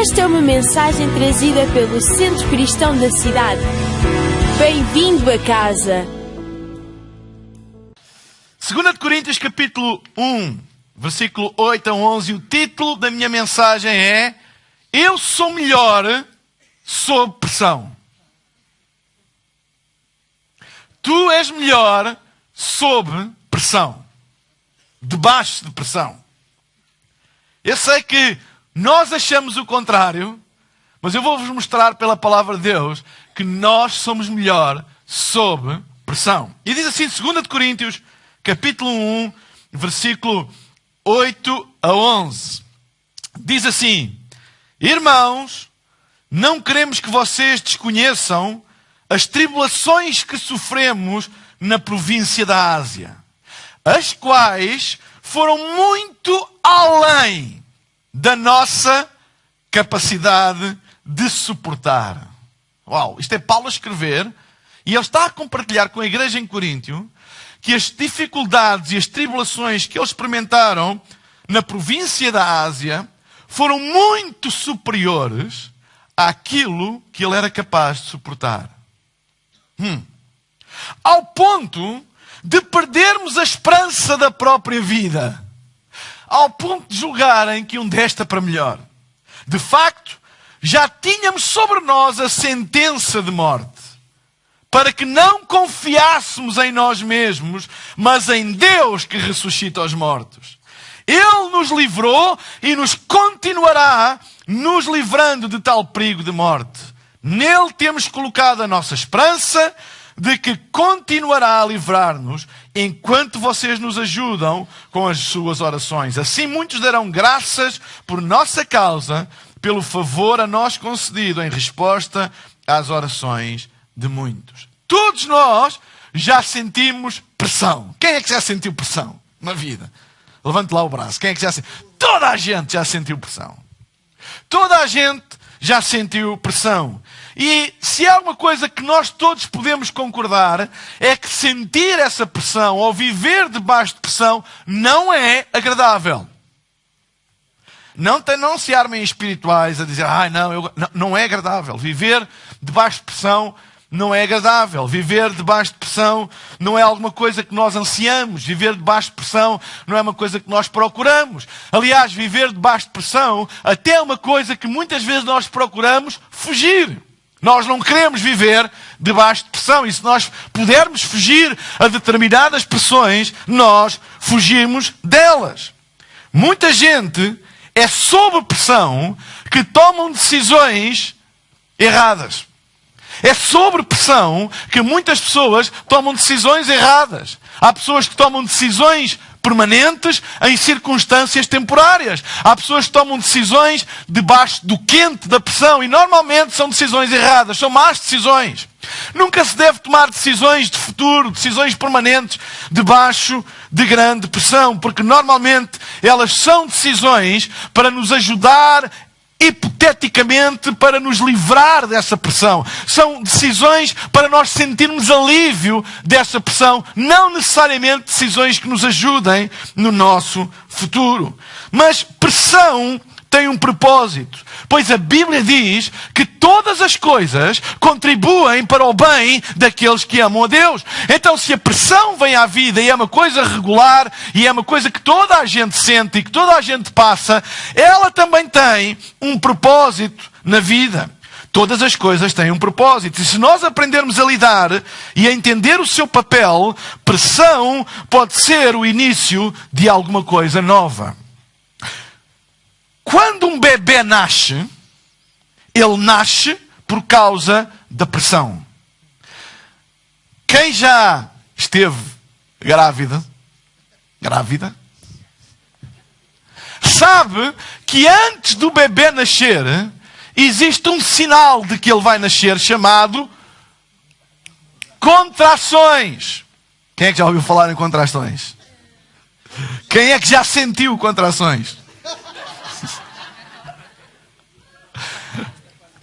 Esta é uma mensagem trazida pelo Centro Cristão da cidade. Bem-vindo a casa. 2 Coríntios capítulo 1, versículo 8 a 11. O título da minha mensagem é: Eu sou melhor sob pressão. Tu és melhor sob pressão. Debaixo de pressão. Eu sei que nós achamos o contrário, mas eu vou-vos mostrar pela palavra de Deus que nós somos melhor sob pressão. E diz assim, 2 Coríntios, capítulo 1, versículo 8 a 11. Diz assim: Irmãos, não queremos que vocês desconheçam as tribulações que sofremos na província da Ásia, as quais foram muito além da nossa capacidade de suportar. Uau, isto é Paulo a escrever, e ele está a compartilhar com a igreja em Coríntio que as dificuldades e as tribulações que eles experimentaram na província da Ásia foram muito superiores àquilo que ele era capaz de suportar. Ao ponto de perdermos a esperança da própria vida. Ao ponto de julgarem que desta para melhor. De facto, já tínhamos sobre nós a sentença de morte, para que não confiássemos em nós mesmos, mas em Deus que ressuscita os mortos. Ele nos livrou e nos continuará nos livrando de tal perigo de morte. Nele temos colocado a nossa esperança de que continuará a livrar-nos enquanto vocês nos ajudam com as suas orações. Assim muitos darão graças por nossa causa, pelo favor a nós concedido em resposta às orações de muitos. Todos nós já sentimos pressão. Quem é que já sentiu pressão na vida? Levante lá o braço. Quem é que já sentiu? Toda a gente já sentiu pressão. Toda a gente já sentiu pressão. E se há uma coisa que nós todos podemos concordar, é que sentir essa pressão ou viver debaixo de pressão não é agradável. Não se armem espirituais a dizer, não é agradável. Viver debaixo de pressão não é agradável. Viver debaixo de pressão não é alguma coisa que nós ansiamos. Viver debaixo de pressão não é uma coisa que nós procuramos. Aliás, viver debaixo de pressão até é uma coisa que muitas vezes nós procuramos fugir. Nós não queremos viver debaixo de pressão. E se nós pudermos fugir a determinadas pressões, nós fugimos delas. Muita gente é sob pressão que tomam decisões erradas. É sobre pressão que muitas pessoas tomam decisões erradas. Há pessoas que tomam decisões permanentes em circunstâncias temporárias. Há pessoas que tomam decisões debaixo do quente da pressão e normalmente são decisões erradas, são más decisões. Nunca se deve tomar decisões de futuro, decisões permanentes debaixo de grande pressão, porque normalmente elas são decisões para nos ajudar hipoteticamente para nos livrar dessa pressão. São decisões para nós sentirmos alívio dessa pressão, não necessariamente decisões que nos ajudem no nosso futuro. Mas pressão tem um propósito, pois a Bíblia diz que todas as coisas contribuem para o bem daqueles que amam a Deus. Então, se a pressão vem à vida e é uma coisa regular, e é uma coisa que toda a gente sente e que toda a gente passa, ela também tem um propósito na vida. Todas as coisas têm um propósito. E se nós aprendermos a lidar e a entender o seu papel, pressão pode ser o início de alguma coisa nova. Quando um bebê nasce, ele nasce por causa da pressão. Quem já esteve grávida, sabe que antes do bebê nascer, existe um sinal de que ele vai nascer chamado contrações. Quem é que já ouviu falar em contrações? Quem é que já sentiu contrações?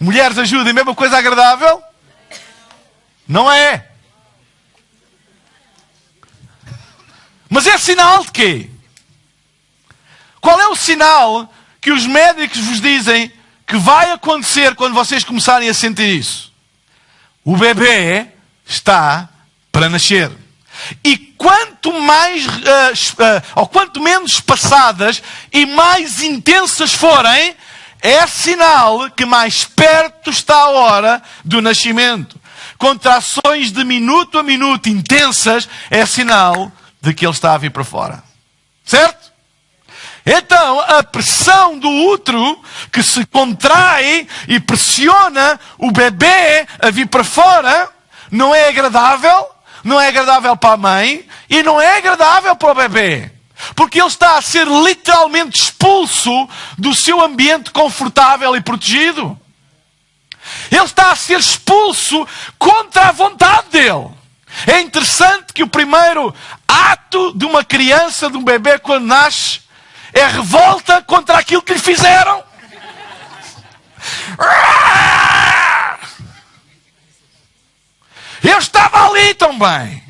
Mulheres, ajudem, mesma coisa agradável? Não é. Mas é sinal de quê? Qual é o sinal que os médicos vos dizem que vai acontecer quando vocês começarem a sentir isso? O bebê está para nascer. E quanto mais, ou quanto menos espaçadas e mais intensas forem, é sinal que mais perto está a hora do nascimento. Contrações de minuto a minuto intensas é sinal de que ele está a vir para fora. Certo? Então, a pressão do útero que se contrai e pressiona o bebê a vir para fora não é agradável, não é agradável para a mãe e não é agradável para o bebê. Porque ele está a ser literalmente expulso do seu ambiente confortável e protegido. Ele está a ser expulso contra a vontade dele. É interessante que o primeiro ato de uma criança, de um bebê quando nasce, é revolta contra aquilo que lhe fizeram. Eu estava ali também.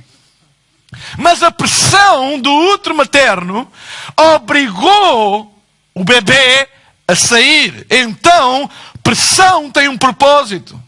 Mas a pressão do útero materno obrigou o bebê a sair. Então, pressão tem um propósito.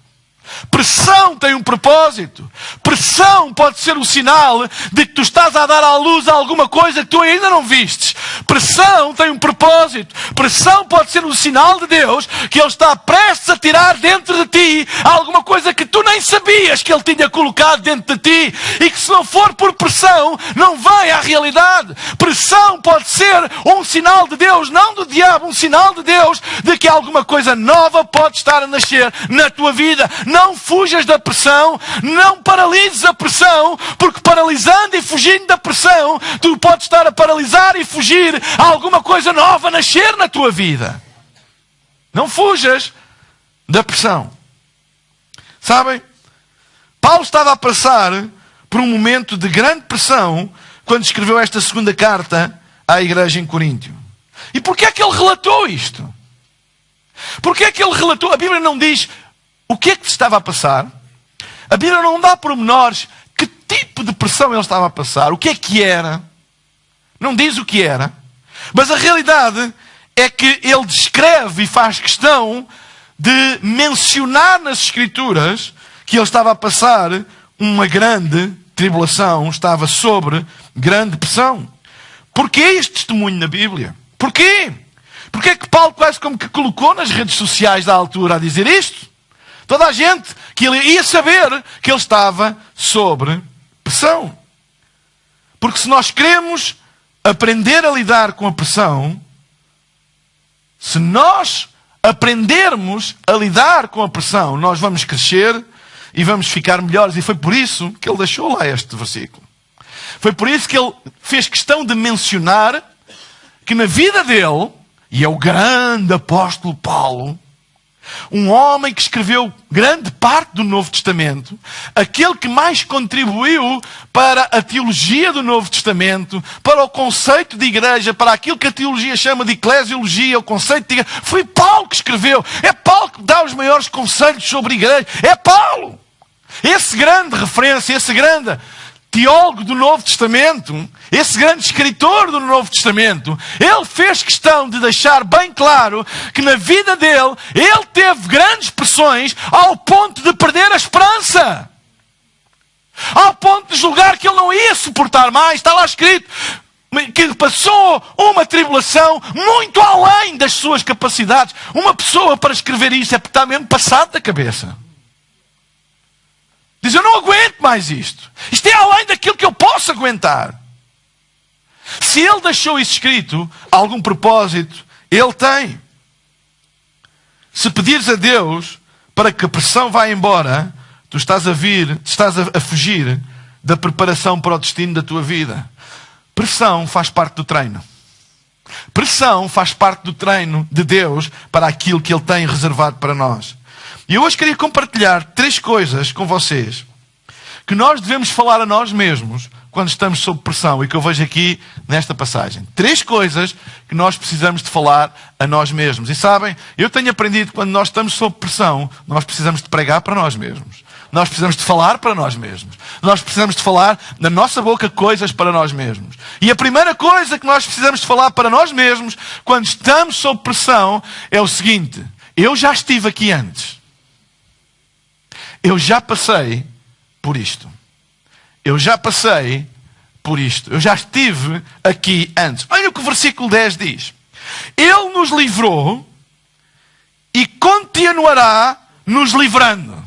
Pressão tem um propósito. Pressão pode ser o sinal de que tu estás a dar à luz a alguma coisa que tu ainda não vistes. Pressão tem um propósito. Pressão pode ser um sinal de Deus que Ele está prestes a tirar dentro de ti alguma coisa que tu nem sabias que Ele tinha colocado dentro de ti e que se não for por pressão não vai à realidade. Pressão pode ser um sinal de Deus, não do diabo, um sinal de Deus de que alguma coisa nova pode estar a nascer na tua vida. Não fujas da pressão, não paralises a pressão, porque paralisando e fugindo da pressão, tu podes estar a paralisar e fugir a alguma coisa nova nascer na tua vida. Não fujas da pressão. Sabem? Paulo estava a passar por um momento de grande pressão quando escreveu esta segunda carta à igreja em Coríntio. E porquê é que ele relatou isto? Porquê é que ele relatou? A Bíblia não diz o que é que estava a passar. A Bíblia não dá pormenores que tipo de pressão ele estava a passar, o que é que era. Não diz o que era. Mas a realidade é que ele descreve e faz questão de mencionar nas Escrituras que ele estava a passar uma grande tribulação, estava sobre grande pressão. Porquê este testemunho na Bíblia? Porquê? Porquê é que Paulo quase como que colocou nas redes sociais da altura a dizer isto? Toda a gente que ele ia saber que ele estava sobre pressão. Porque se nós queremos aprender a lidar com a pressão, se nós aprendermos a lidar com a pressão, nós vamos crescer e vamos ficar melhores. E foi por isso que ele deixou lá este versículo. Foi por isso que ele fez questão de mencionar que na vida dele, e é o grande apóstolo Paulo, um homem que escreveu grande parte do Novo Testamento, aquele que mais contribuiu para a teologia do Novo Testamento, para o conceito de igreja, para aquilo que a teologia chama de eclesiologia, o conceito de igreja, foi Paulo que escreveu. É Paulo que dá os maiores conselhos sobre a igreja. É Paulo. Esse grande referência, esse grande teólogo do Novo Testamento, esse grande escritor do Novo Testamento, ele fez questão de deixar bem claro que na vida dele, ele teve grandes pressões ao ponto de perder a esperança. Ao ponto de julgar que ele não ia suportar mais. Está lá escrito que passou uma tribulação muito além das suas capacidades. Uma pessoa para escrever isso é porque está mesmo passado da cabeça. Diz, eu não aguento mais isto. Isto é além daquilo que eu posso aguentar. Se ele deixou isso escrito, algum propósito ele tem. Se pedires a Deus para que a pressão vá embora, tu estás a fugir da preparação para o destino da tua vida. Pressão faz parte do treino. Pressão faz parte do treino de Deus para aquilo que Ele tem reservado para nós. E eu hoje queria compartilhar 3 coisas com vocês que nós devemos falar a nós mesmos quando estamos sob pressão e que eu vejo aqui nesta passagem. 3 coisas que nós precisamos de falar a nós mesmos. E sabem, eu tenho aprendido que quando nós estamos sob pressão, nós precisamos de pregar para nós mesmos. Nós precisamos de falar para nós mesmos. Nós precisamos de falar na nossa boca coisas para nós mesmos. E a primeira coisa que nós precisamos de falar para nós mesmos quando estamos sob pressão é o seguinte: eu já estive aqui antes. Eu já passei por isto. Eu já passei por isto. Eu já estive aqui antes. Olha o que o versículo 10 diz. Ele nos livrou e continuará nos livrando.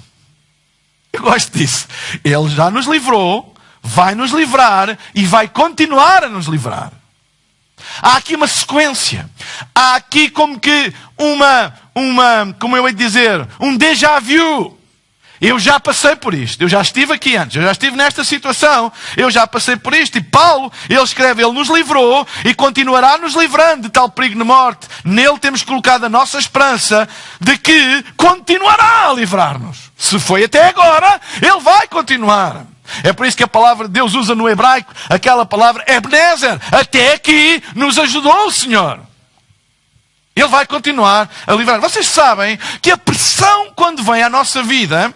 Eu gosto disso. Ele já nos livrou, vai nos livrar e vai continuar a nos livrar. Há aqui uma sequência. Há aqui como que como eu hei de dizer, um déjà vu. Eu já passei por isto. Eu já estive aqui antes. Eu já estive nesta situação. Eu já passei por isto. E Paulo, ele escreve, ele nos livrou e continuará nos livrando de tal perigo de morte. Nele temos colocado a nossa esperança de que continuará a livrar-nos. Se foi até agora, ele vai continuar. É por isso que a palavra de Deus usa no hebraico aquela palavra Ebenezer. Até aqui nos ajudou o Senhor. Ele vai continuar a livrar. Vocês sabem que a pressão, quando vem à nossa vida,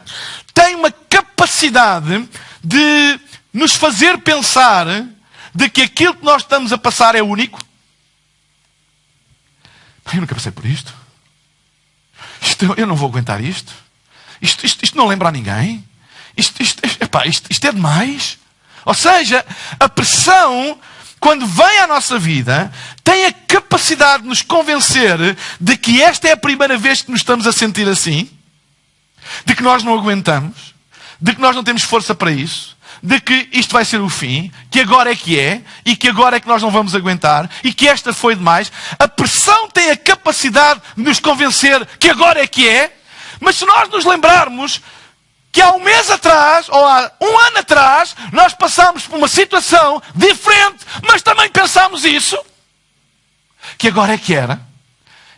tem uma capacidade de nos fazer pensar de que aquilo que nós estamos a passar é único. Eu nunca passei por isto. Eu não vou aguentar isto. Isto não lembra a ninguém. Isto é demais. Ou seja, a pressão, quando vem à nossa vida, tem a capacidade de nos convencer de que esta é a primeira vez que nos estamos a sentir assim, de que nós não aguentamos, de que nós não temos força para isso, de que isto vai ser o fim, que agora é que é, e que agora é que nós não vamos aguentar, e que esta foi demais. A pressão tem a capacidade de nos convencer que agora é que é, mas se nós nos lembrarmos que há um mês atrás, ou há um ano atrás, nós passámos por uma situação diferente, mas também pensámos isso, que agora é que era,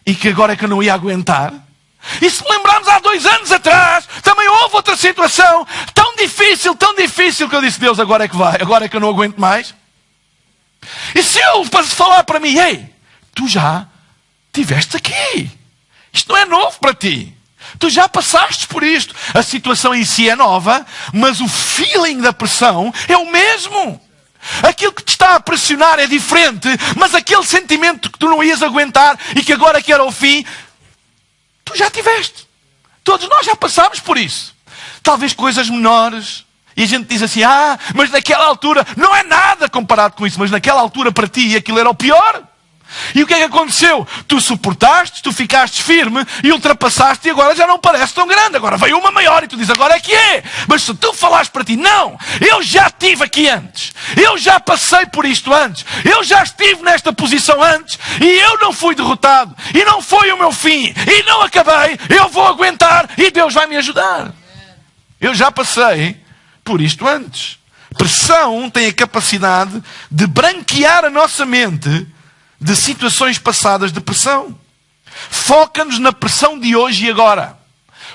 e que agora é que eu não ia aguentar. E se lembrarmos há 2 anos atrás, também houve outra situação tão difícil, que eu disse, Deus, agora é que vai, agora é que eu não aguento mais. E se eu falar para mim, ei, tu já estiveste aqui, isto não é novo para ti. Tu já passaste por isto. A situação em si é nova, mas o feeling da pressão é o mesmo. Aquilo que te está a pressionar é diferente, mas aquele sentimento que tu não ias aguentar e que agora que era o fim, tu já tiveste. Todos nós já passámos por isso. Talvez coisas menores. E a gente diz assim, mas naquela altura não é nada comparado com isso, mas naquela altura para ti aquilo era o pior. E o que é que aconteceu? Tu suportaste, tu ficaste firme e ultrapassaste e agora já não parece tão grande. Agora veio uma maior e tu dizes, agora é que é. Mas se tu falares para ti, não, eu já estive aqui antes. Eu já passei por isto antes. Eu já estive nesta posição antes e eu não fui derrotado. E não foi o meu fim. E não acabei. Eu vou aguentar e Deus vai me ajudar. Eu já passei por isto antes. Pressão tem a capacidade de branquear a nossa mente de situações passadas de pressão. Foca-nos na pressão de hoje e agora.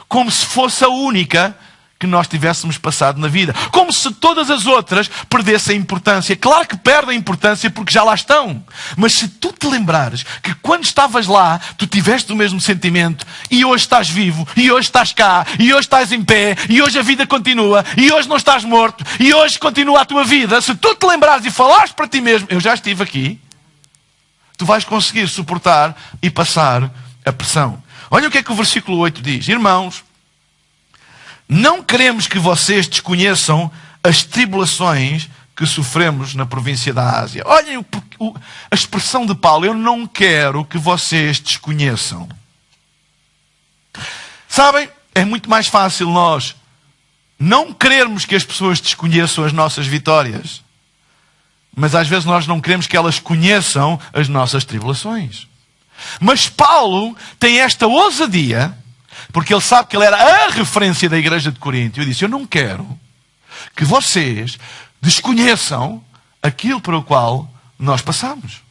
Como se fosse a única que nós tivéssemos passado na vida. Como se todas as outras perdessem importância. Claro que perdem importância porque já lá estão. Mas se tu te lembrares que quando estavas lá, tu tiveste o mesmo sentimento, e hoje estás vivo, e hoje estás cá, e hoje estás em pé, e hoje a vida continua, e hoje não estás morto, e hoje continua a tua vida. Se tu te lembrares e falares para ti mesmo, eu já estive aqui, tu vais conseguir suportar e passar a pressão. Olha o que é que o versículo 8 diz. Irmãos, não queremos que vocês desconheçam as tribulações que sofremos na província da Ásia. Olhem a expressão de Paulo. Eu não quero que vocês desconheçam. Sabem, é muito mais fácil nós não querermos que as pessoas desconheçam as nossas vitórias. Mas às vezes nós não queremos que elas conheçam as nossas tribulações. Mas Paulo tem esta ousadia, porque ele sabe que ele era a referência da igreja de Corinto. E disse, eu não quero que vocês desconheçam aquilo para o qual nós passamos.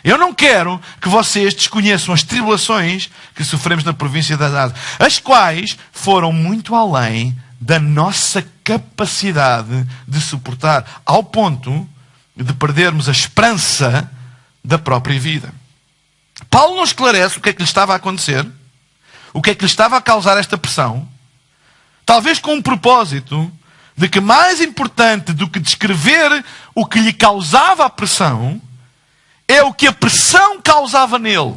Eu não quero que vocês desconheçam as tribulações que sofremos na província da Ásia, as quais foram muito além da nossa capacidade de suportar, ao ponto de perdermos a esperança da própria vida. Paulo não esclarece o que é que lhe estava a acontecer, o que é que lhe estava a causar esta pressão, talvez com um propósito de que mais importante do que descrever o que lhe causava a pressão, é o que a pressão causava nele.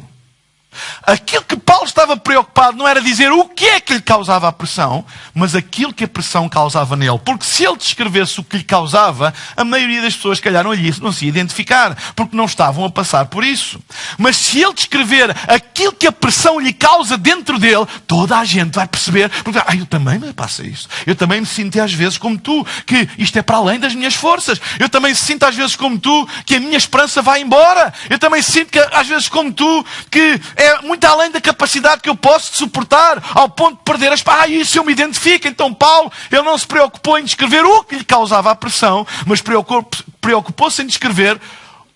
Aquilo que Paulo estava preocupado não era dizer o que é que lhe causava a pressão, mas aquilo que a pressão causava nele. Porque se ele descrevesse o que lhe causava, a maioria das pessoas, se calhar, não se ia identificar, porque não estavam a passar por isso. Mas se ele descrever aquilo que a pressão lhe causa dentro dele, toda a gente vai perceber, porque eu também me passa isso. Eu também me sinto às vezes como tu, que isto é para além das minhas forças. Eu também sinto às vezes como tu, que a minha esperança vai embora. Eu também sinto que às vezes como tu, que é muito além da capacidade que eu posso suportar, ao ponto de perder as... isso eu me identifico. Então Paulo, ele não se preocupou em descrever o que lhe causava a pressão, mas preocupou-se em descrever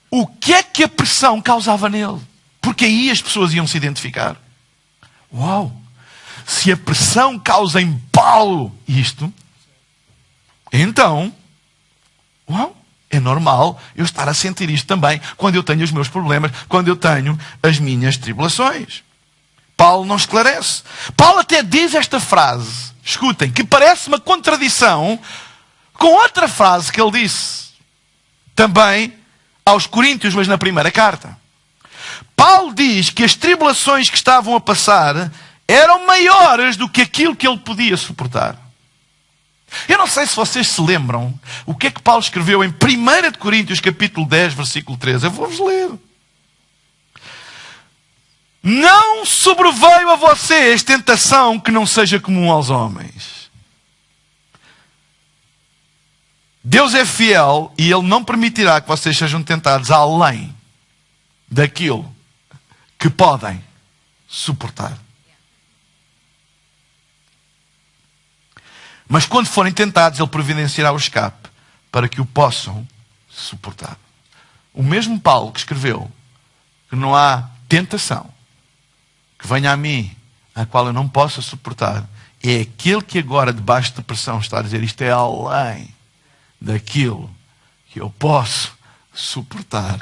o que é que a pressão causava nele. Porque aí as pessoas iam se identificar. Uau! Se a pressão causa em Paulo isto, então, uau! É normal eu estar a sentir isto também quando eu tenho os meus problemas, quando eu tenho as minhas tribulações. Paulo não esclarece. Paulo até diz esta frase, escutem, que parece uma contradição com outra frase que ele disse também aos Coríntios, mas na primeira carta. Paulo diz que as tribulações que estavam a passar eram maiores do que aquilo que ele podia suportar. Eu não sei se vocês se lembram o que é que Paulo escreveu em 1 Coríntios capítulo 10, versículo 13. Eu vou-vos ler. Não sobreveio a vocês tentação que não seja comum aos homens. Deus é fiel e Ele não permitirá que vocês sejam tentados além daquilo que podem suportar. Mas quando forem tentados, Ele providenciará o escape para que o possam suportar. O mesmo Paulo que escreveu que não há tentação que venha a mim, a qual eu não possa suportar, é aquele que agora, debaixo de pressão, está a dizer isto é além daquilo que eu posso suportar.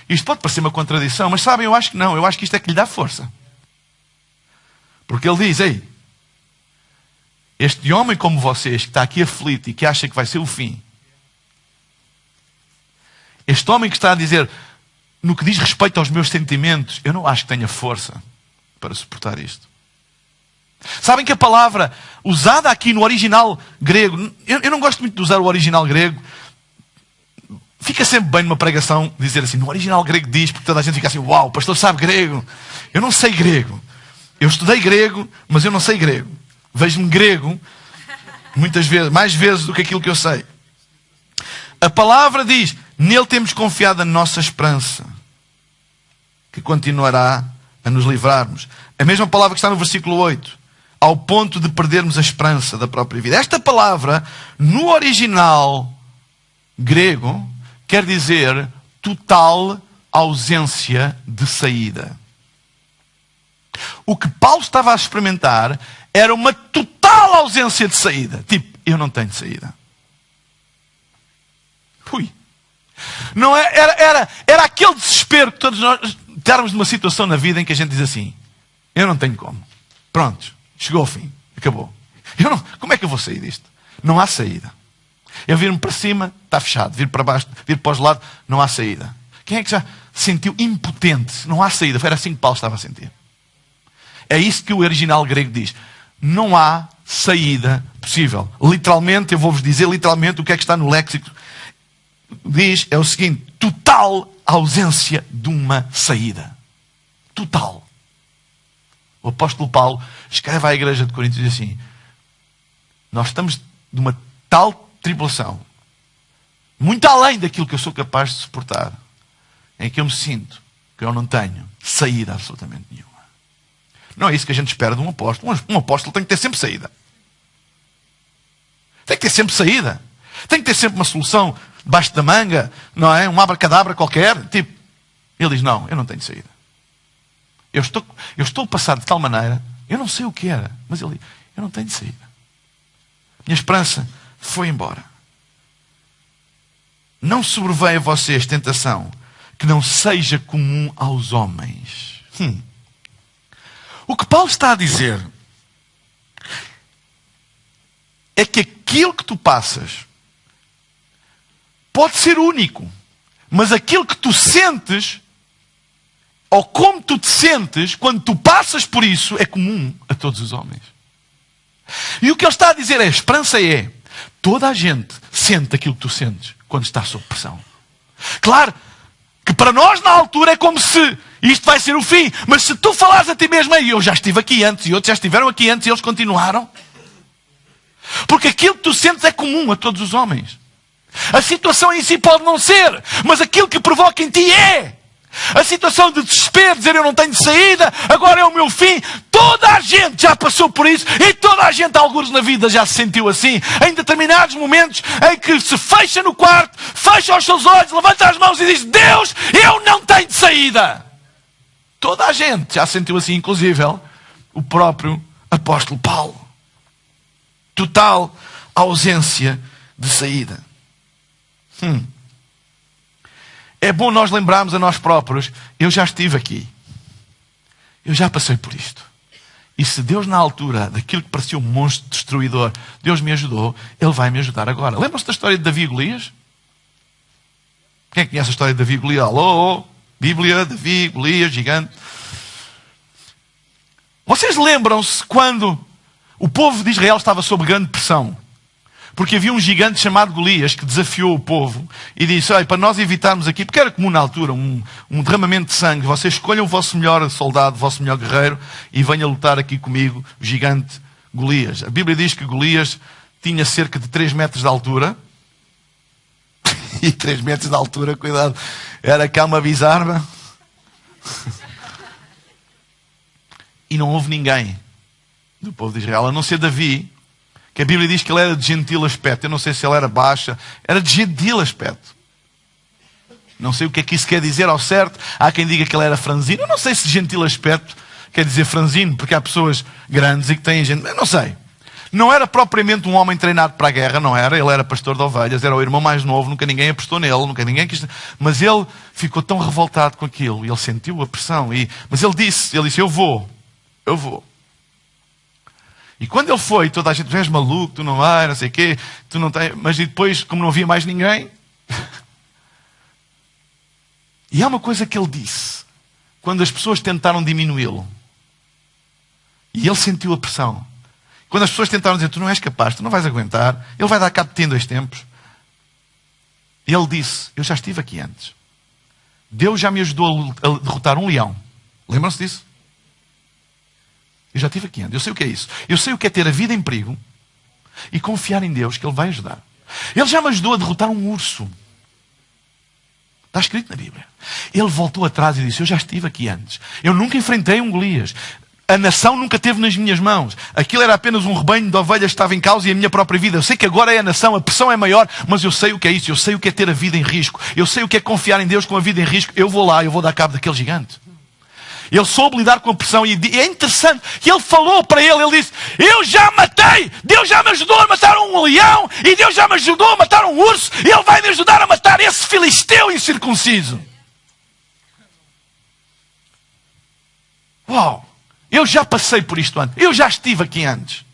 Isto pode parecer uma contradição, mas sabem, eu acho que não. Eu acho que isto é que lhe dá força. Porque ele diz, ei, este homem como vocês, que está aqui aflito e que acha que vai ser o fim. Este homem que está a dizer, no que diz respeito aos meus sentimentos, eu não acho que tenha força para suportar isto. Sabem que a palavra usada aqui no original grego, eu não gosto muito de usar o original grego. Fica sempre bem numa pregação dizer assim, no original grego diz, porque toda a gente fica assim, uau, o pastor sabe grego. Eu não sei grego. Eu estudei grego, mas eu não sei grego. Vejo-me grego, muitas vezes, mais vezes do que aquilo que eu sei. A palavra diz, nele temos confiado a nossa esperança, que continuará a nos livrarmos. A mesma palavra que está no versículo 8, ao ponto de perdermos a esperança da própria vida. Esta palavra, no original grego, quer dizer total ausência de saída. O que Paulo estava a experimentar era uma total ausência de saída. Tipo, eu não tenho saída. Ui. Não é, era aquele desespero que todos nós estarmos numa situação na vida em que a gente diz assim, eu não tenho como. Pronto, chegou ao fim, acabou. Como é que eu vou sair disto? Não há saída. Eu vir-me para cima, está fechado. Vir para baixo, vir para os lados, não há saída. Quem é que já se sentiu impotente? Não há saída. Era assim que Paulo estava a sentir. É isso que o original grego diz. Não há saída possível. Literalmente, eu vou-vos dizer literalmente o que é que está no léxico. Diz, é o seguinte, total ausência de uma saída. Total. O apóstolo Paulo escreve à igreja de Corinto e diz assim, nós estamos de uma tal tribulação, muito além daquilo que eu sou capaz de suportar, em que eu me sinto que eu não tenho saída absolutamente nenhuma. Não é isso que a gente espera de um apóstolo. Um apóstolo tem que ter sempre saída. Tem que ter sempre saída. Tem que ter sempre uma solução debaixo da manga, não é? Um abracadabra qualquer. Tipo, ele diz, não, eu não tenho saída. Eu estou a passar de tal maneira, eu não sei o que era, mas ele diz, eu não tenho saída. Minha esperança foi embora. Não sobreveia a vocês tentação que não seja comum aos homens. O que Paulo está a dizer é que aquilo que tu passas pode ser único, mas aquilo que tu sentes ou como tu te sentes quando tu passas por isso é comum a todos os homens. E o que ele está a dizer é, a esperança é, toda a gente sente aquilo que tu sentes quando estás sob pressão. Claro que para nós na altura é como se isto vai ser o fim. Mas se tu falares a ti mesmo, eu já estive aqui antes e outros já estiveram aqui antes e eles continuaram. Porque aquilo que tu sentes é comum a todos os homens. A situação em si pode não ser, mas aquilo que provoca em ti é. A situação de desespero, dizer eu não tenho saída, agora é o meu fim. Toda a gente já passou por isso e toda a gente, alguns na vida, já se sentiu assim. Em determinados momentos em que se fecha no quarto, fecha os seus olhos, levanta as mãos e diz, Deus, eu não tenho saída. Toda a gente já se sentiu assim, inclusive o próprio apóstolo Paulo. Total ausência de saída. É bom nós lembrarmos a nós próprios, eu já estive aqui. Eu já passei por isto. E se Deus na altura daquilo que parecia um monstro destruidor, Deus me ajudou, Ele vai me ajudar agora. Lembram-se da história de Davi e Golias? Quem conhece a história de Davi e Golias? Alô? Bíblia, Davi, Golias, gigante. Vocês lembram-se quando o povo de Israel estava sob grande pressão? Porque havia um gigante chamado Golias que desafiou o povo e disse, olha, para nós evitarmos aqui, porque era comum na altura um derramamento de sangue, vocês escolham o vosso melhor soldado, o vosso melhor guerreiro e venha lutar aqui comigo, o gigante Golias. A Bíblia diz que Golias tinha cerca de 3 metros de altura. E 3 metros de altura, cuidado, era cá uma bizarra. E não houve ninguém do povo de Israel, a não ser Davi, que a Bíblia diz que ele era de gentil aspecto. Eu não sei se ele era baixa, era de gentil aspecto. Não sei o que é que isso quer dizer ao certo. Há quem diga que ele era franzino. Eu não sei se gentil aspecto quer dizer franzino, porque há pessoas grandes e que têm gente. Eu não sei. Não era propriamente um homem treinado para a guerra, não era. Ele era pastor de ovelhas, era o irmão mais novo, nunca ninguém apostou nele, nunca ninguém quis. Mas ele ficou tão revoltado com aquilo, e ele sentiu a pressão. Mas ele disse, eu vou. E quando ele foi, toda a gente, tu és maluco, tu não vai, não sei o quê, tu não tens... Mas depois, como não havia mais ninguém... E há uma coisa que ele disse, quando as pessoas tentaram diminuí-lo. E ele sentiu a pressão. Quando as pessoas tentaram dizer, tu não és capaz, tu não vais aguentar, ele vai dar cabo de ti em 2 tempos. E ele disse, eu já estive aqui antes. Deus já me ajudou a derrotar um leão. Lembram-se disso? Eu já estive aqui antes, eu sei o que é isso. Eu sei o que é ter a vida em perigo e confiar em Deus que Ele vai ajudar. Ele já me ajudou a derrotar um urso. Está escrito na Bíblia. Ele voltou atrás e disse, eu já estive aqui antes. Eu nunca enfrentei um Golias. A nação nunca teve nas minhas mãos. Aquilo era apenas um rebanho de ovelhas que estava em causa e a minha própria vida. Eu sei que agora é a nação, a pressão é maior, mas eu sei o que é isso. Eu sei o que é ter a vida em risco. Eu sei o que é confiar em Deus com a vida em risco. Eu vou lá, eu vou dar cabo daquele gigante. Ele soube lidar com a pressão e é interessante que ele falou para ele disse, eu já matei, Deus já me ajudou a matar um leão e Deus já me ajudou a matar um urso e Ele vai me ajudar a matar esse filisteu incircunciso. Uau! Eu já passei por isto antes. Eu já estive aqui antes.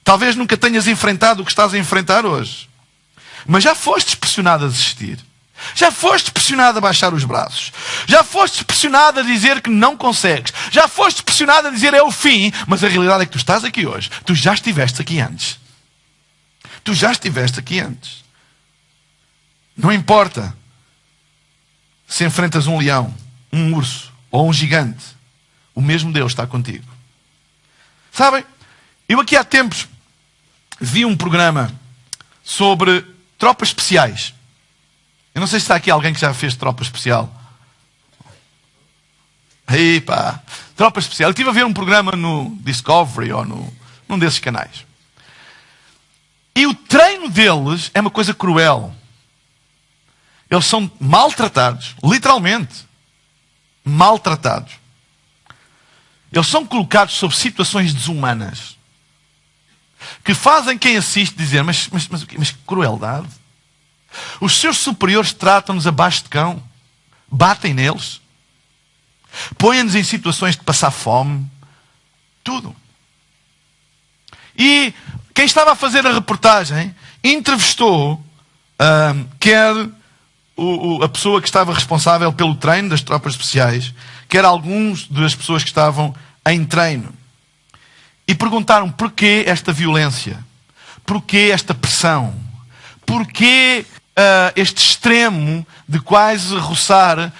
Talvez nunca tenhas enfrentado o que estás a enfrentar hoje. Mas já foste pressionado a desistir. Já foste pressionado a baixar os braços. Já foste pressionado a dizer que não consegues. Já foste pressionado a dizer é o fim. Mas a realidade é que tu estás aqui hoje. Tu já estiveste aqui antes. Não importa se enfrentas um leão, um urso ou um gigante. O mesmo Deus está contigo. Sabem? Eu aqui há tempos vi um programa sobre tropas especiais. Eu não sei se está aqui alguém que já fez tropa especial. Aí pá, tropa especial. Eu estive a ver um programa no Discovery ou num desses canais. E o treino deles é uma coisa cruel. Eles são maltratados, literalmente. Maltratados. Eles são colocados sob situações desumanas. Que fazem quem assiste dizer, mas que crueldade. Os seus superiores tratam-nos abaixo de cão. Batem neles. Põem-nos em situações de passar fome. Tudo. E quem estava a fazer a reportagem entrevistou quer a pessoa que estava responsável pelo treino das tropas especiais, quer alguns das pessoas que estavam em treino. E perguntaram porquê esta violência? Porquê esta pressão? Porquê este extremo de quase roçar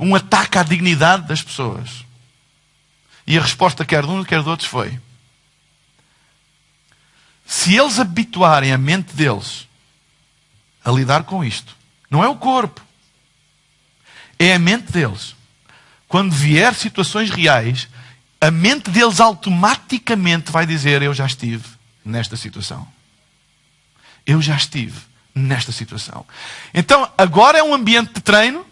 um ataque à dignidade das pessoas? E a resposta quer de um quer de outros foi: se eles habituarem a mente deles a lidar com isto, não é o corpo, é a mente deles. Quando vier situações reais, a mente deles automaticamente vai dizer: eu já estive nesta situação. Eu já estive nesta situação. Então, agora é um ambiente de treino,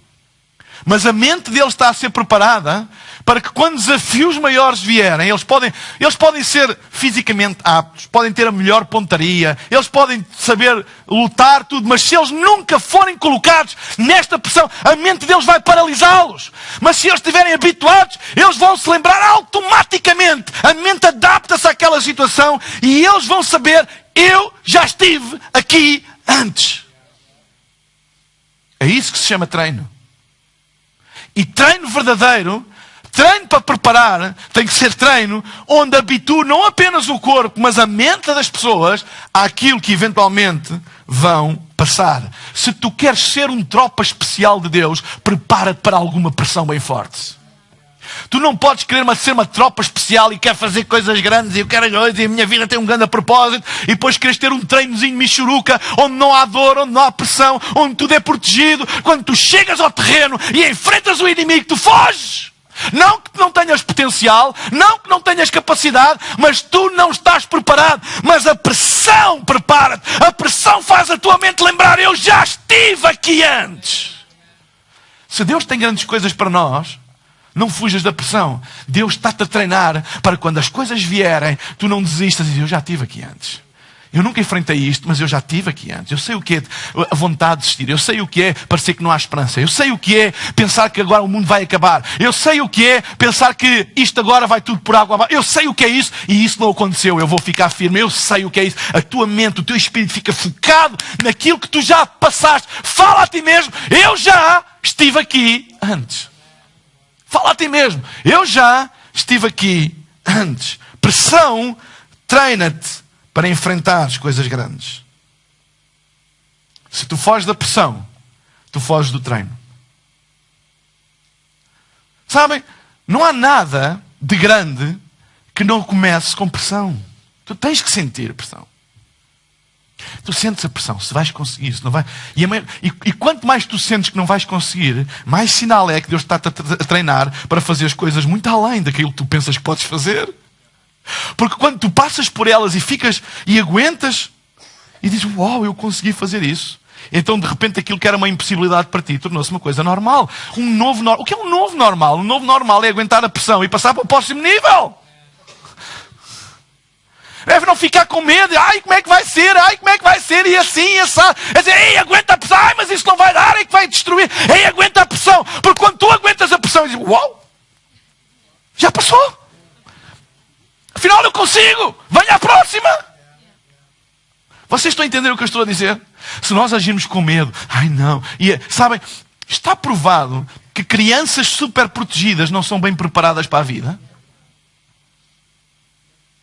mas a mente deles está a ser preparada para que quando desafios maiores vierem, eles podem ser fisicamente aptos, podem ter a melhor pontaria, eles podem saber lutar tudo, mas se eles nunca forem colocados nesta pressão, a mente deles vai paralisá-los. Mas se eles estiverem habituados, eles vão se lembrar automaticamente. A mente adapta-se àquela situação e eles vão saber: eu já estive aqui antes. É isso que se chama treino. E treino verdadeiro, treino para preparar, tem que ser treino onde habitua não apenas o corpo, mas a mente das pessoas àquilo que eventualmente vão passar. Se tu queres ser um tropa especial de Deus, prepara-te para alguma pressão bem forte. Tu não podes querer ser uma tropa especial e quer fazer coisas grandes e eu quero coisas e a minha vida tem um grande propósito e depois queres ter um treinozinho michuruca onde não há dor, onde não há pressão, onde tudo é protegido. Quando tu chegas ao terreno e enfrentas o inimigo, tu foges. Não que não tenhas potencial, não que não tenhas capacidade, mas tu não estás preparado. Mas a pressão prepara-te. A pressão faz a tua mente lembrar: eu já estive aqui antes. Se Deus tem grandes coisas para nós, não fujas da pressão. Deus está-te a treinar para quando as coisas vierem, tu não desistas e dizes: eu já estive aqui antes. Eu nunca enfrentei isto, mas eu já estive aqui antes. Eu sei o que é a vontade de desistir. Eu sei o que é parecer que não há esperança. Eu sei o que é pensar que agora o mundo vai acabar. Eu sei o que é pensar que isto agora vai tudo por água abaixo. Eu sei o que é isso e isso não aconteceu. Eu vou ficar firme. Eu sei o que é isso. A tua mente, o teu espírito fica focado naquilo que tu já passaste. Fala a ti mesmo: eu já estive aqui antes. Fala a ti mesmo: eu já estive aqui antes. Pressão treina-te para enfrentar as coisas grandes. Se tu foges da pressão, tu foges do treino. Sabem, não há nada de grande que não comece com pressão. Tu tens que sentir pressão. Tu sentes a pressão, se vais conseguir, se não vais. E quanto mais tu sentes que não vais conseguir, mais sinal é que Deus está a treinar para fazer as coisas muito além daquilo que tu pensas que podes fazer. Porque quando tu passas por elas e ficas e aguentas e dizes: uau, eu consegui fazer isso. Então de repente aquilo que era uma impossibilidade para ti tornou-se uma coisa normal. O que é um novo normal? Um novo normal é aguentar a pressão e passar para o próximo nível. Deve não ficar com medo. Ai, como é que vai ser? Ai, como é que vai ser? E assim, e assado. É dizer: ei, aguenta a pressão. Ai, mas isso não vai dar. É que vai destruir. Ei, aguenta a pressão. Porque quando tu aguentas a pressão, dizes: uau, já passou. Afinal eu consigo. Venha à próxima. Vocês estão a entender o que eu estou a dizer? Se nós agirmos com medo, ai não. E sabem, está provado que crianças super protegidas não são bem preparadas para a vida.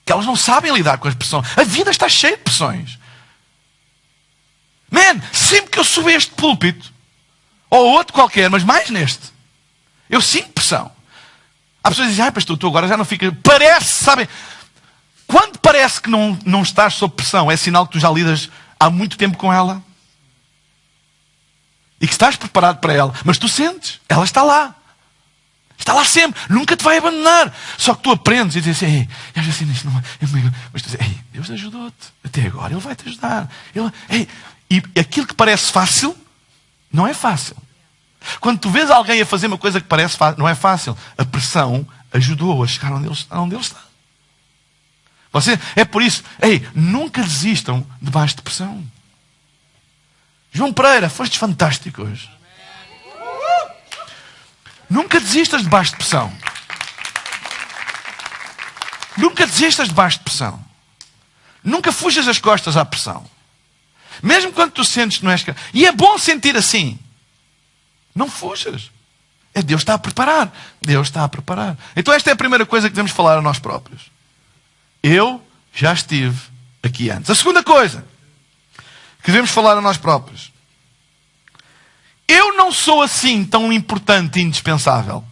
Que elas não sabem lidar com as pressões. A vida está cheia de pressões. Man, sempre que eu subo a este púlpito, ou outro qualquer, mas mais neste, eu sinto pressão. Há pessoas que dizem: ai pastor, tu agora já não fica. Parece, sabem? Quando parece que não estás sob pressão, é sinal que tu já lidas há muito tempo com ela. E que estás preparado para ela. Mas tu sentes, ela está lá. Está lá sempre, nunca te vai abandonar. Só que tu aprendes e dizes assim: ei, assim, isto não é. Mas tu dizes: ei, Deus ajudou-te. Até agora Ele vai te ajudar. E aquilo que parece fácil, não é fácil. Quando tu vês alguém a fazer uma coisa que parece fácil, não é fácil. A pressão ajudou a chegar onde ele está. É por isso, ei, nunca desistam debaixo de pressão. João Pereira, foste fantástico hoje. Nunca desistas debaixo de pressão. Nunca desistas debaixo de pressão. Nunca fujas as costas à pressão. Mesmo quando tu sentes que não és capaz. E é bom sentir assim. Não fujas. Deus está a preparar. Deus está a preparar. Então esta é a primeira coisa que devemos falar a nós próprios. Eu já estive aqui antes. A segunda coisa que devemos falar a nós próprios. Eu não sou assim tão importante e indispensável.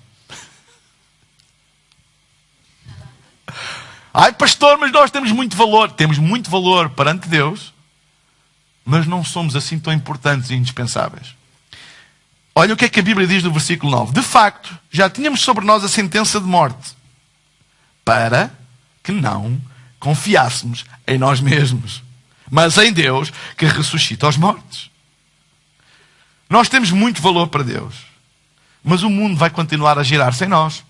Ai, pastor, mas nós temos muito valor. Temos muito valor perante Deus, mas não somos assim tão importantes e indispensáveis. Olha o que é que a Bíblia diz no versículo 9. De facto, já tínhamos sobre nós a sentença de morte, para que não confiássemos em nós mesmos, mas em Deus que ressuscita os mortos. Nós temos muito valor para Deus, mas o mundo vai continuar a girar sem nós.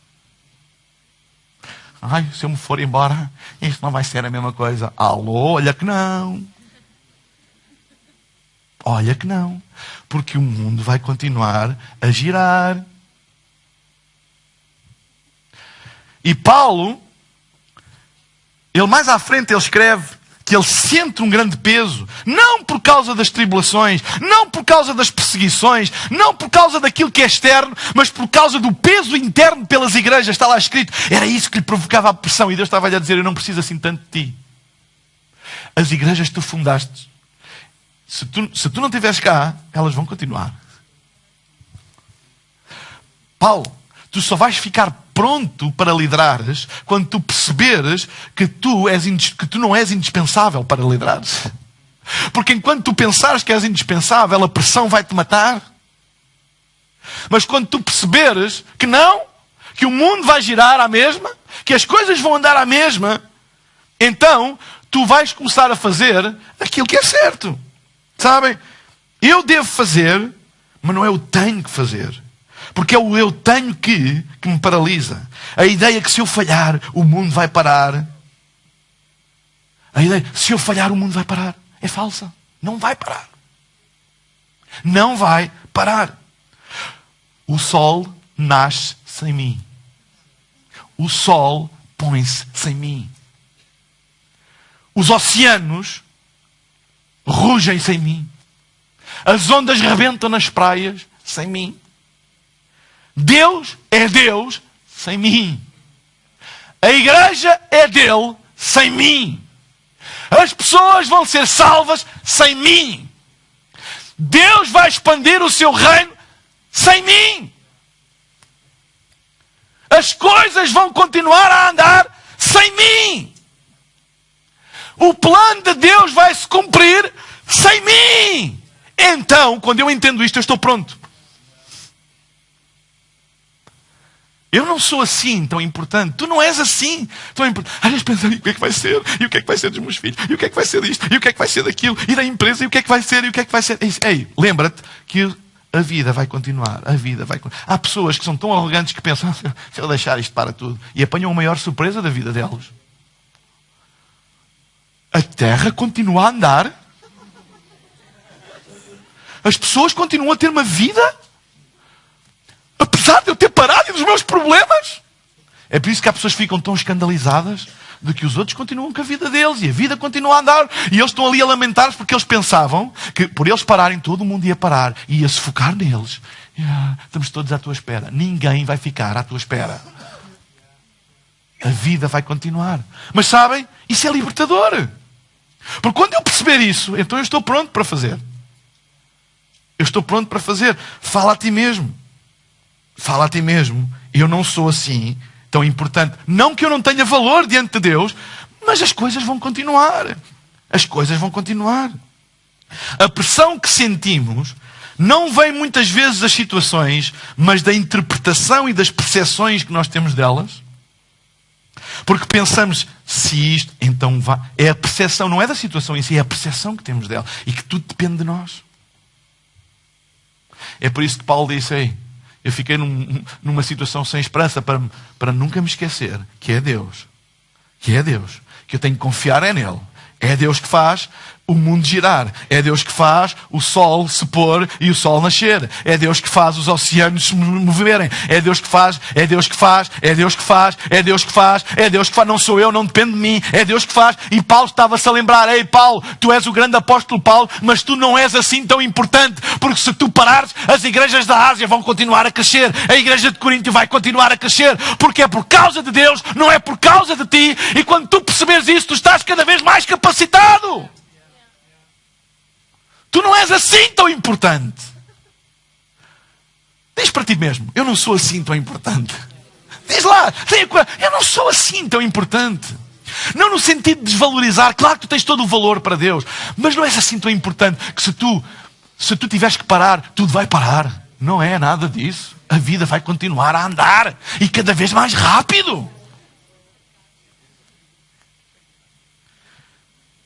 Ai, se eu me for embora, isto não vai ser a mesma coisa. Alô, olha que não. Olha que não. Porque o mundo vai continuar a girar. E Paulo, ele mais à frente ele escreve que ele sente um grande peso, não por causa das tribulações, não por causa das perseguições, não por causa daquilo que é externo, mas por causa do peso interno pelas igrejas. Está lá escrito, era isso que lhe provocava a pressão. E Deus estava-lhe a dizer, eu não preciso assim tanto de ti. As igrejas que tu fundaste, se tu não estiveres cá, elas vão continuar. Paulo, tu só vais ficar pronto para liderares quando tu perceberes que tu não és indispensável para liderares. Porque enquanto tu pensares que és indispensável, a pressão vai-te matar. Mas quando tu perceberes que não, que o mundo vai girar à mesma, que as coisas vão andar à mesma, então tu vais começar a fazer aquilo que é certo. Sabem? Eu devo fazer, mas não é eu tenho que fazer. Porque é o eu tenho que me paralisa. A ideia que se eu falhar, o mundo vai parar. A ideia, se eu falhar, o mundo vai parar. É falsa. Não vai parar. Não vai parar. O sol nasce sem mim. O sol põe-se sem mim. Os oceanos rugem sem mim. As ondas rebentam nas praias sem mim. Deus é Deus sem mim. A igreja é dele sem mim. As pessoas vão ser salvas sem mim. Deus vai expandir o seu reino sem mim. As coisas vão continuar a andar sem mim. O plano de Deus vai se cumprir sem mim. Então, quando eu entendo isto, eu estou pronto. Eu não sou assim tão importante. Tu não és assim tão importante. Às vezes pensar, e o que é que vai ser? E o que é que vai ser dos meus filhos? E o que é que vai ser disto? E o que é que vai ser daquilo? E da empresa? E o que é que vai ser? E o que é que vai ser? Ei, lembra-te que a vida vai continuar. A vida vai continuar. Há pessoas que são tão arrogantes que pensam, se eu deixar isto para tudo. E apanham a maior surpresa da vida delas. A terra continua a andar. As pessoas continuam a ter uma vida. Apesar de eu ter parado e dos meus problemas. É por isso que há pessoas que ficam tão escandalizadas de que os outros continuam com a vida deles. E a vida continua a andar. E eles estão ali a lamentar-se porque eles pensavam que por eles pararem todo o mundo ia parar. E ia se focar neles. Estamos todos à tua espera. Ninguém vai ficar à tua espera. A vida vai continuar. Mas sabem? Isso é libertador. Porque quando eu perceber isso, então eu estou pronto para fazer. Eu estou pronto para fazer. Fala a ti mesmo. Fala a ti mesmo. Eu não sou assim tão importante. Não que eu não tenha valor diante de Deus, mas as coisas vão continuar. As coisas vão continuar. A pressão que sentimos não vem muitas vezes das situações, mas da interpretação e das percepções que nós temos delas. Porque pensamos, se isto, então vá. É a percepção, não é da situação em si, é a percepção que temos dela. E que tudo depende de nós. É por isso que Paulo disse, ei, eu fiquei numa situação sem esperança para nunca me esquecer que é Deus. Que é Deus. Que eu tenho que confiar nele. É Deus que faz. o mundo girar. É Deus que faz o sol se pôr e o sol nascer. É Deus que faz os oceanos se moverem. É Deus que faz, é Deus que faz, é Deus que faz, é Deus que faz, é Deus que faz. Não sou eu, não depende de mim. É Deus que faz. E Paulo estava-se a lembrar: ei Paulo, tu és o grande apóstolo Paulo, mas tu não és assim tão importante, porque se tu parares, as igrejas da Ásia vão continuar a crescer. A igreja de Corinto vai continuar a crescer, porque é por causa de Deus, não é por causa de ti. E quando tu perceberes isso, tu estás cada vez mais capacitado. Tu não és assim tão importante. Diz para ti mesmo: eu não sou assim tão importante. Diz lá, eu não sou assim tão importante. Não no sentido de desvalorizar. Claro que tu tens todo o valor para Deus, mas não és assim tão importante que se tu tiveres que parar, tudo vai parar. Não é nada disso. A vida vai continuar a andar, e cada vez mais rápido.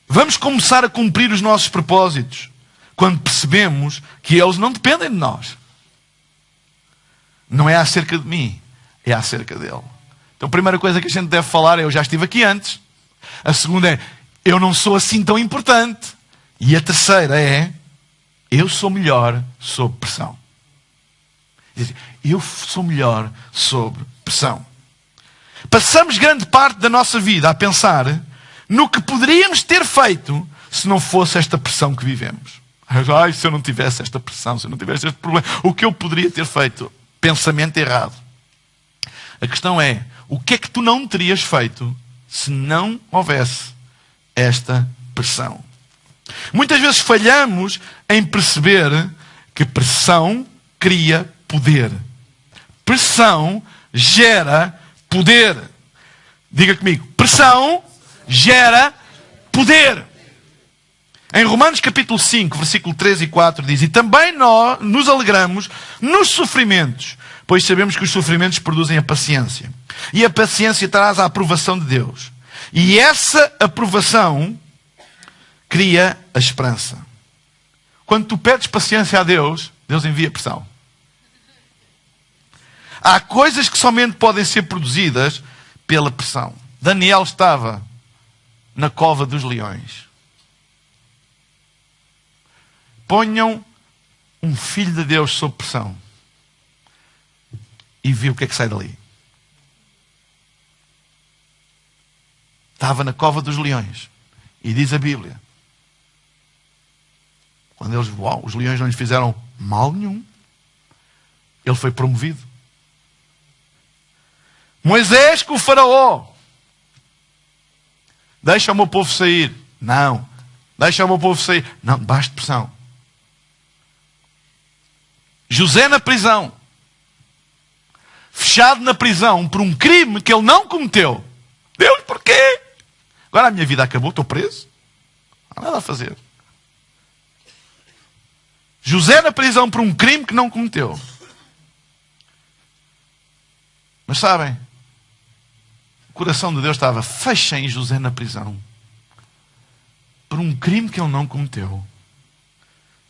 Vamos começar a cumprir os nossos propósitos quando percebemos que eles não dependem de nós. Não é acerca de mim, é acerca dele. Então a primeira coisa que a gente deve falar é: eu já estive aqui antes. A segunda é: eu não sou assim tão importante. E a terceira é: eu sou melhor sob pressão. Eu sou melhor sob pressão. Passamos grande parte da nossa vida a pensar no que poderíamos ter feito se não fosse esta pressão que vivemos. Ai, se eu não tivesse esta pressão, se eu não tivesse este problema, o que eu poderia ter feito? Pensamento errado. A questão é: o que é que tu não terias feito se não houvesse esta pressão? Muitas vezes falhamos em perceber que pressão cria poder. Pressão gera poder. Diga comigo: pressão gera poder. Em Romanos capítulo 5, versículo 3 e 4 diz: e também nós nos alegramos nos sofrimentos, pois sabemos que os sofrimentos produzem a paciência. E a paciência traz a aprovação de Deus. E essa aprovação cria a esperança. Quando tu pedes paciência a Deus, Deus envia pressão. Há coisas que somente podem ser produzidas pela pressão. Daniel estava na cova dos leões. Ponham um filho de Deus sob pressão e viu o que é que sai dali. Estava na cova dos leões. E diz a Bíblia: quando os leões não lhes fizeram mal nenhum, ele foi promovido. Moisés com o faraó: deixa o meu povo sair. Não. Deixa o meu povo sair. Não, debaixo de pressão. José na prisão, fechado na prisão por um crime que ele não cometeu. Deus, porquê? Agora a minha vida acabou, estou preso. Não há nada a fazer. José na prisão por um crime que não cometeu. Mas sabem, o coração de Deus estava: fechem José na prisão por um crime que ele não cometeu.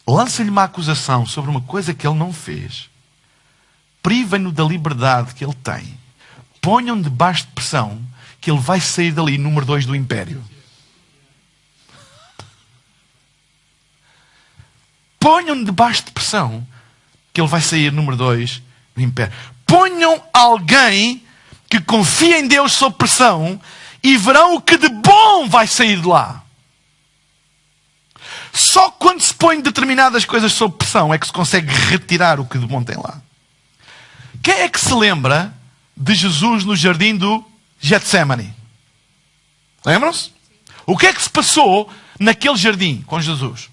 Lancem-lhe uma acusação sobre uma coisa que ele não fez. Privem-no da liberdade que ele tem. Ponham debaixo de pressão, que ele vai sair dali número 2 do império. Ponham debaixo de pressão, que ele vai sair número 2 do império. Ponham alguém que confia em Deus sob pressão e verão o que de bom vai sair de lá. Só quando se põe determinadas coisas sob pressão é que se consegue retirar o que de bom tem lá. Quem é que se lembra de Jesus no jardim do Getsemane? Lembram-se? O que é que se passou naquele jardim com Jesus?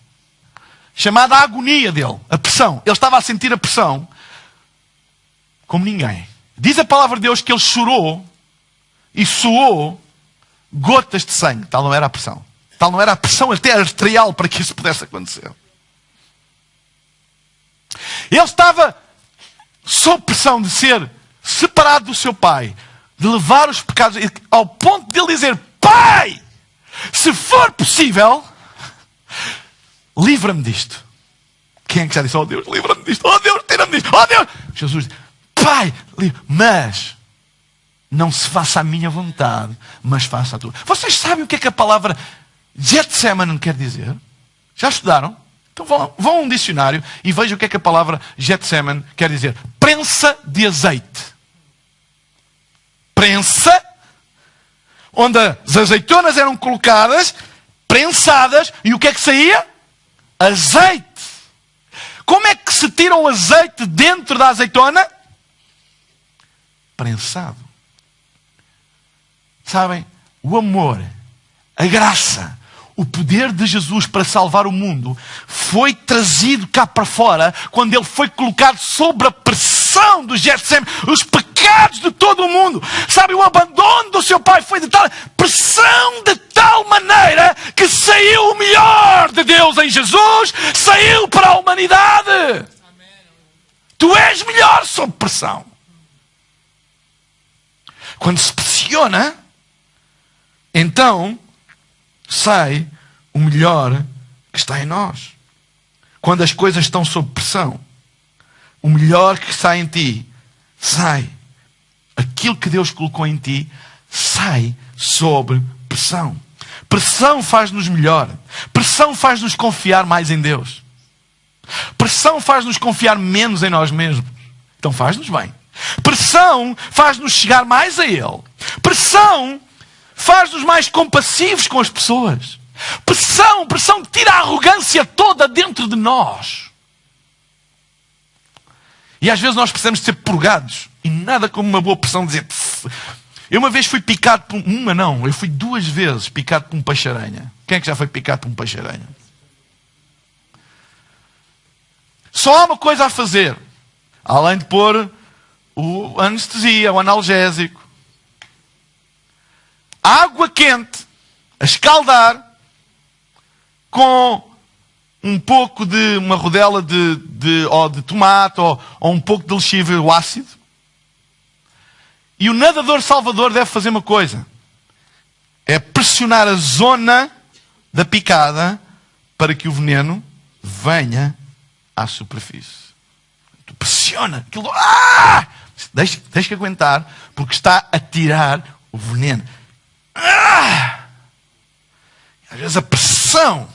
Chamada a agonia dele, a pressão. Ele estava a sentir a pressão como ninguém. Diz a palavra de Deus que ele chorou e suou gotas de sangue. Tal não era a pressão. Tal não era a pressão até arterial para que isso pudesse acontecer. Ele estava sob pressão de ser separado do seu pai, de levar os pecados, ao ponto de ele dizer: Pai, se for possível, livra-me disto. Quem é que já disse: oh Deus, livra-me disto, oh Deus, tira-me disto, oh Deus? Jesus diz: Pai, mas não se faça a minha vontade, mas faça a tua. Vocês sabem o que é que a palavra Getsemane quer dizer? Já estudaram? Então vão a um dicionário e vejam o que é que a palavra Getsemane quer dizer. Prensa de azeite. Prensa, onde as azeitonas eram colocadas, prensadas, e o que é que saía? Azeite. Como é que se tira o azeite dentro da azeitona? Prensado. Sabem? O amor, a graça, o poder de Jesus para salvar o mundo foi trazido cá para fora quando ele foi colocado sob a pressão do Getsemane, os pecados de todo o mundo. Sabe, o abandono do seu pai foi de tal pressão, de tal maneira que saiu o melhor de Deus em Jesus, saiu para a humanidade. Tu és melhor sob pressão. Quando se pressiona, então sai o melhor que está em nós. Quando as coisas estão sob pressão, o melhor que sai em ti, sai. Aquilo que Deus colocou em ti, sai sob pressão. Pressão faz-nos melhor. Pressão faz-nos confiar mais em Deus. Pressão faz-nos confiar menos em nós mesmos. Então faz-nos bem. Pressão faz-nos chegar mais a Ele. Pressão faz-nos mais compassivos com as pessoas. Pressão tira a arrogância toda dentro de nós. E às vezes nós precisamos de ser purgados. E nada como uma boa pressão dizer... Eu uma vez fui picado por... eu fui 2 vezes picado por um peixe-aranha. Quem é que já foi picado por um peixe-aranha? Só há uma coisa a fazer. Além de pôr a anestesia, o analgésico. Água quente, a escaldar, com um pouco de uma rodela de tomate ou um pouco de lexívio ácido. E o nadador salvador deve fazer uma coisa. É pressionar a zona da picada para que o veneno venha à superfície. Tu pressiona aquilo. Deixa que aguentar, porque está a tirar o veneno. Às vezes a pressão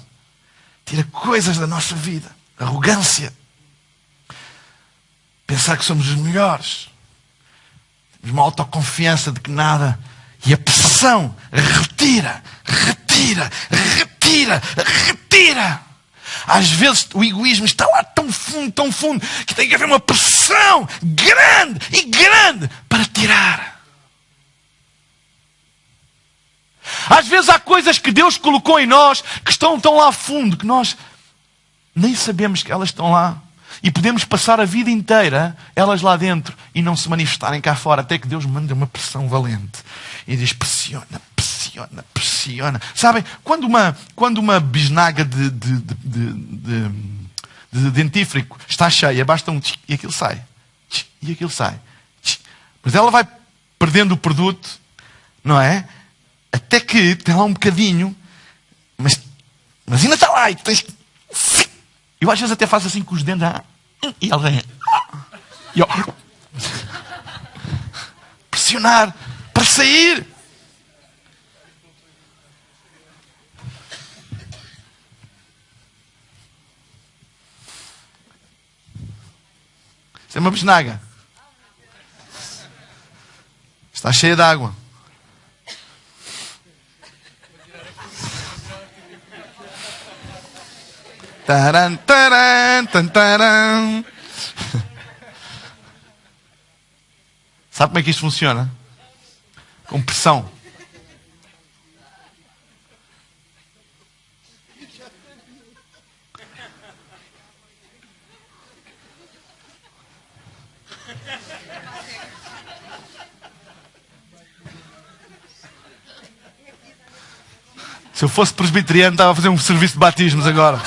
tira coisas da nossa vida. Arrogância. Pensar que somos os melhores. Temos uma autoconfiança de que nada. E a pressão retira. Às vezes o egoísmo está lá tão fundo, que tem que haver uma pressão grande para tirar. Às vezes há coisas que Deus colocou em nós que estão tão lá fundo que nós nem sabemos que elas estão lá. E podemos passar a vida inteira elas lá dentro e não se manifestarem cá fora, até que Deus manda uma pressão valente e diz: pressiona. Sabem, quando uma bisnaga de dentífrico está cheia, basta um tch, e aquilo sai. Mas ela vai perdendo o produto, não é? Até que tem lá um bocadinho, mas ainda está lá. E tens... Eu às vezes até faço assim com os dentes. E ela vem. E eu... pressionar para sair. Isso é uma bisnaga. Está cheia de água. Taran. Sabe como é que isto funciona? Com pressão. Se eu fosse presbiteriano, estava a fazer um serviço de batismos agora.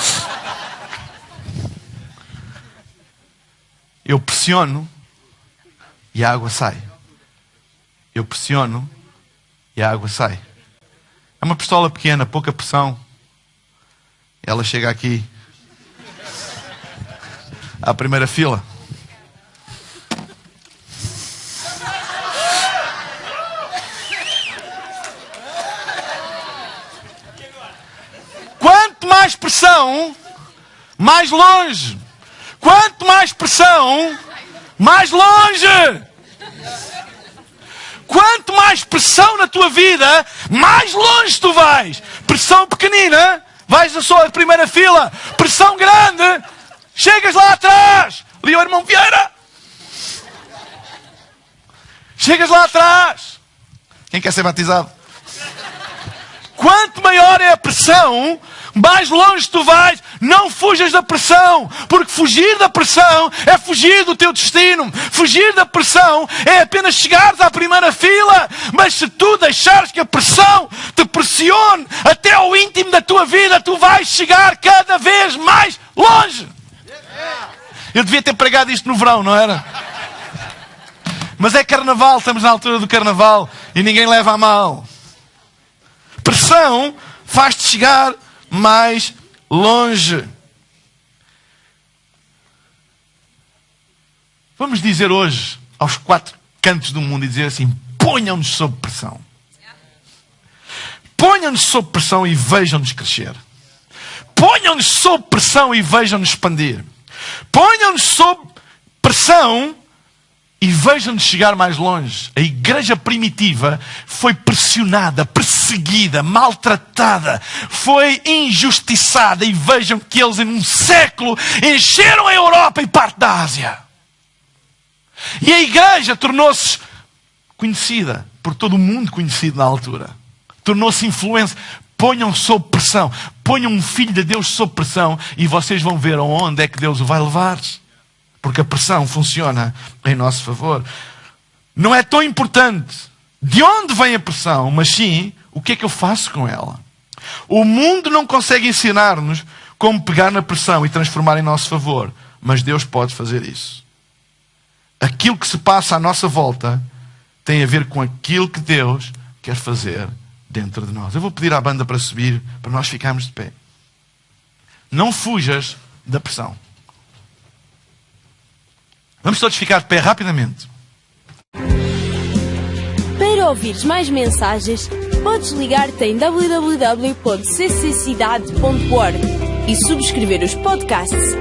Eu pressiono e a água sai. Eu pressiono e a água sai. É uma pistola pequena, pouca pressão. Ela chega aqui à primeira fila. Quanto mais pressão, mais longe. Quanto mais pressão, mais longe. Quanto mais pressão na tua vida, mais longe tu vais. Pressão pequenina, vais só à primeira fila. Pressão grande, chegas lá atrás. Ali o irmão Vieira. Chegas lá atrás. Quem quer ser batizado? Quanto maior é a pressão, mais longe tu vais. Não fujas da pressão, porque fugir da pressão é fugir do teu destino. Fugir da pressão é apenas chegares à primeira fila. Mas se tu deixares que a pressão te pressione até ao íntimo da tua vida, tu vais chegar cada vez mais longe. Eu devia ter pregado isto no verão, não era? Mas é carnaval, estamos na altura do carnaval e ninguém leva a mal. Pressão faz-te chegar mais longe. Vamos dizer hoje aos 4 cantos do mundo e dizer assim: ponham-nos sob pressão. Ponham-nos sob pressão e vejam-nos crescer. Ponham-nos sob pressão e vejam-nos expandir. Ponham-nos sob pressão e vejam-nos chegar mais longe. A igreja primitiva foi pressionada, perseguida, maltratada, foi injustiçada. E vejam que eles em um século encheram a Europa e parte da Ásia. E a igreja tornou-se conhecida, por todo o mundo conhecido na altura. Tornou-se influência. Ponham sob pressão. Ponham um filho de Deus sob pressão e vocês vão ver aonde é que Deus o vai levar. Porque a pressão funciona em nosso favor. Não é tão importante de onde vem a pressão, mas sim o que é que eu faço com ela. O mundo não consegue ensinar-nos como pegar na pressão e transformar em nosso favor. Mas Deus pode fazer isso. Aquilo que se passa à nossa volta tem a ver com aquilo que Deus quer fazer dentro de nós. Eu vou pedir à banda para subir, para nós ficarmos de pé. Não fujas da pressão. Vamos todos ficar de pé rapidamente. Para ouvires mais mensagens, podes ligar-te em www.cccidade.org e subscrever os podcasts.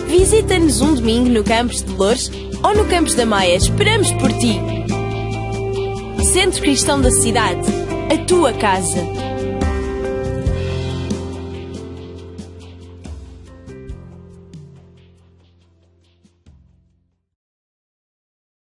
Visita-nos um domingo no campus de Loures ou no campus da Maia. Esperamos por ti. Centro Cristão da Cidade, a tua casa.